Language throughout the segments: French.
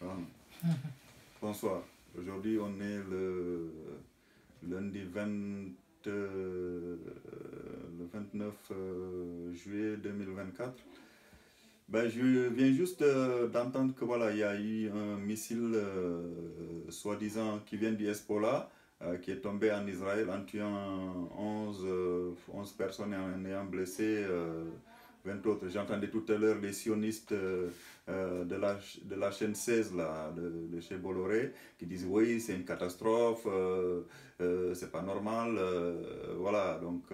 Ah. Bonsoir. Aujourd'hui, on est le lundi le 29 juillet 2024. Ben, je viens juste d'entendre que voilà, il y a eu un missile soi-disant qui vient du Hezbollah qui est tombé en Israël en tuant 11 personnes et en ayant blessé 20 autres. J'entendais tout à l'heure les sionistes de la chaîne 16 là, de chez Bolloré qui disent oui, c'est une catastrophe, c'est pas normal, voilà. Donc,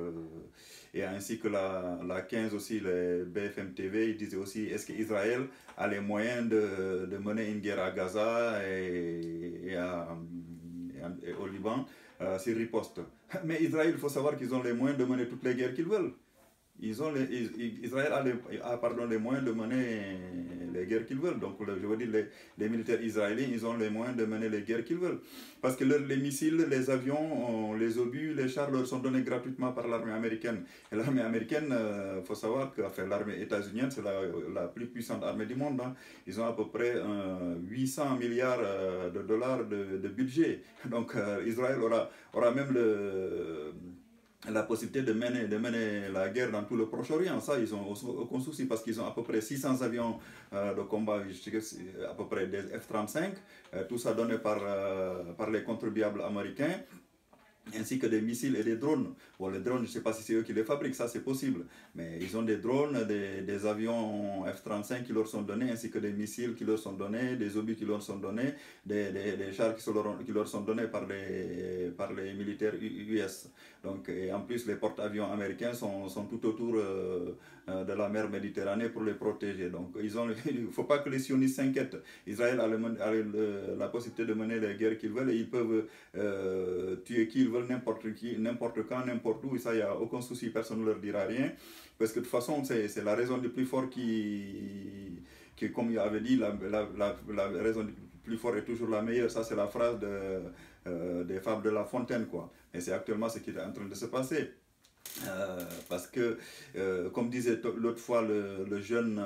et ainsi que la 15 aussi, les BFM TV, ils disaient aussi est-ce qu'Israël a les moyens de mener une guerre à Gaza et au Liban sur riposte. Mais Israël, il faut savoir qu'ils ont les moyens de mener toutes les guerres qu'ils veulent. Israël a les moyens de mener les guerres qu'ils veulent. Donc, je veux dire, les militaires israéliens, ils ont les moyens de mener les guerres qu'ils veulent. Parce que les missiles, les avions, les obus, les chars leur sont donnés gratuitement par l'armée américaine. Et l'armée américaine, il faut savoir que l'armée états-unienne, c'est la plus puissante armée du monde. Hein. Ils ont à peu près 800 milliards de dollars de budget. Donc, Israël aura même la possibilité de mener la guerre dans tout le Proche-Orient. Ça, ils n'ont aucun souci parce qu'ils ont à peu près 600 avions de combat, à peu près des F-35, tout ça donné par les contribuables américains, ainsi que des missiles et des drones. Bon, les drones, je ne sais pas si c'est eux qui les fabriquent, ça c'est possible. Mais ils ont des drones, des avions F-35 qui leur sont donnés, ainsi que des missiles qui leur sont donnés, des obus qui leur sont donnés, des chars qui leur sont donnés par les militaires US. Donc, et en plus, les porte-avions américains sont tout autour de la mer Méditerranée pour les protéger. Donc, il ne faut pas que les sionistes s'inquiètent. Israël a la possibilité de mener les guerres qu'ils veulent et ils peuvent tuer qui ils veulent, n'importe qui, n'importe quand, n'importe où. Et ça, il n'y a aucun souci, personne ne leur dira rien. Parce que de toute façon, c'est la raison du plus fort qui comme il avait dit, la raison du plus fort est toujours la meilleure. Ça, c'est la phrase des fables de La Fontaine, quoi. Et c'est actuellement ce qui est en train de se passer. Parce que, comme disait l'autre fois le jeune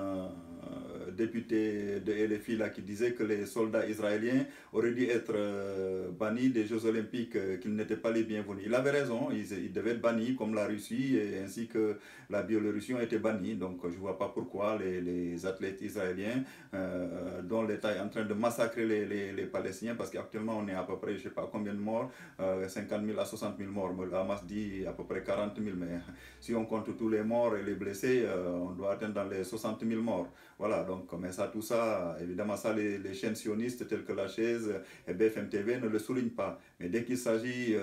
député de LFI là, qui disait que les soldats israéliens auraient dû être bannis des Jeux Olympiques, qu'ils n'étaient pas les bienvenus. Il avait raison, ils devaient être bannis comme la Russie ainsi que la Biélorussie ont été bannis. Donc je ne vois pas pourquoi les athlètes israéliens, dont l'État est en train de massacrer les Palestiniens, parce qu'actuellement on est à peu près, je ne sais pas combien de morts, 50 000 à 60 000 morts. Hamas dit à peu près 40 000, mais si on compte tous les morts et les blessés, on doit atteindre dans les 60 000 morts. Voilà, donc, mais ça, tout ça, évidemment, ça, les chaînes sionistes telles que La Chaise et BFM TV ne le soulignent pas. Mais dès qu'il s'agit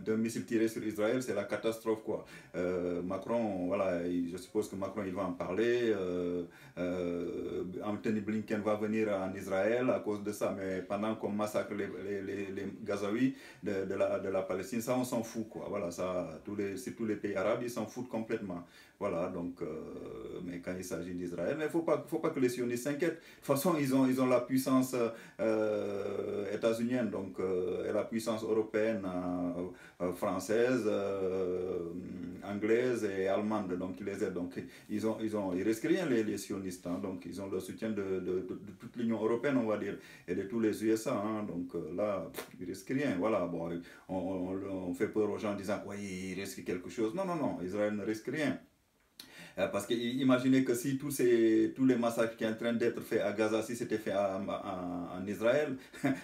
d'un missile tiré sur Israël, c'est la catastrophe, quoi. Macron, voilà, je suppose que Macron, il va en parler. Anthony Blinken va venir en Israël à cause de ça, mais pendant qu'on massacre les Gazaouis de la Palestine, ça, on s'en fout, quoi. Voilà, ça, tous les pays arabes, ils s'en foutent complètement. Voilà, donc, mais quand il s'agit d'Israël, mais il ne faut pas que les sionistes s'inquiètent. De toute façon, ils ont la puissance états-unienne, donc, et la puissance européenne, française, anglaise et allemande, donc ils les aident. Donc, ils risquent rien, les sionistes, hein, donc ils ont le soutien de toute l'Union européenne, on va dire, et de tous les USA, hein, donc là, ils risquent rien. Voilà, bon, on fait peur aux gens en disant, oui, ils risquent quelque chose. Non, non, non, Israël ne risque rien. Parce que imaginez que si tous les massacres qui sont en train d'être faits à Gaza, si c'était fait en Israël,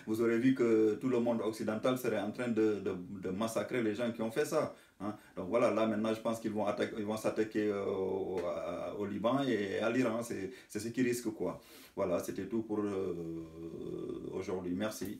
vous aurez vu que tout le monde occidental serait en train de massacrer les gens qui ont fait ça. Hein. Donc voilà, là maintenant je pense qu'ils vont s'attaquer au Liban et à l'Iran, c'est ce qui risque, quoi. Voilà, c'était tout pour aujourd'hui. Merci.